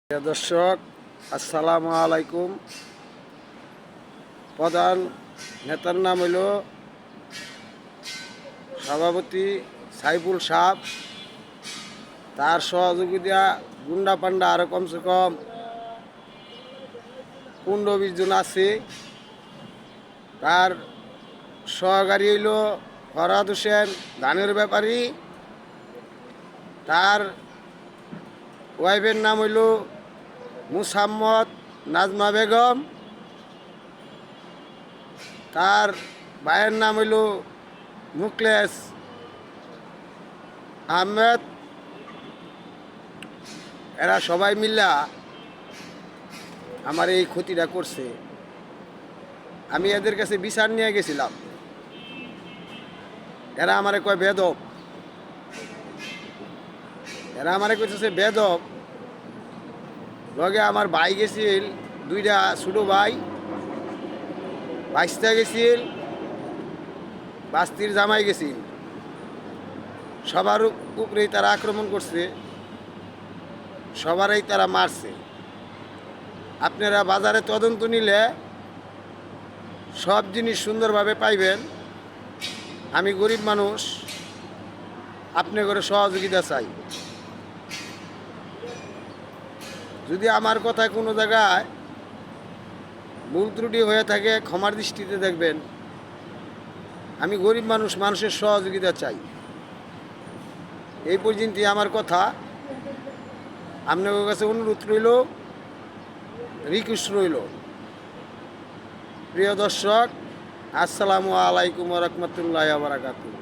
প্রিয় দর্শক, আসসালামু আলাইকুম। প্রধান নেতার নাম হইল সভাপতি সাইফুল সাহ। তার সহযোগিতা গুন্ডা পান্ডা আরও কমসে কম 15-20 জন আছে। তার সহকারী হইল ফরহাদ হোসেন ধানের ব্যাপারী। তার ওয়াইফের নাম হইল মুসাম্মদ নাজমা বেগম। তার ভাইয়ের নাম হইল মুকলেস আহমেদ। এরা সবাই মিল্লা আমার এই ক্ষতিটা করছে। আমি এদের কাছে বিচার নিয়ে গেছিলাম। এরা আমারে কয় বেদব। এরা আমারে কইতেছে বেদব। লগে আমার ভাই গেছিল, 2টা ছোটো ভাই, বাইশটা গেছিল, বাস্তির জামাই গেছিল। সবার উপরেই তারা আক্রমণ করছে, সবারই তারা মারছে। আপনারা বাজারে তদন্ত নিলে সব জিনিস সুন্দরভাবে পাইবেন। আমি গরিব মানুষ, আপনি করে সহযোগিতা চাই। যদি আমার কথায় কোনো জায়গায় ভুল ত্রুটি হয়ে থাকে ক্ষমার দৃষ্টিতে দেখবেন। আমি গরিব মানুষ, মানুষের সহযোগিতা চাই। এই পর্যন্তই আমার কথা। আপনাদের কাছে অনুরোধ রইল, রিকোয়েস্ট রইল। প্রিয় দর্শক, আসসালামু আলাইকুম ওয়া রাহমাতুল্লাহি ওয়া বারাকাতুহু।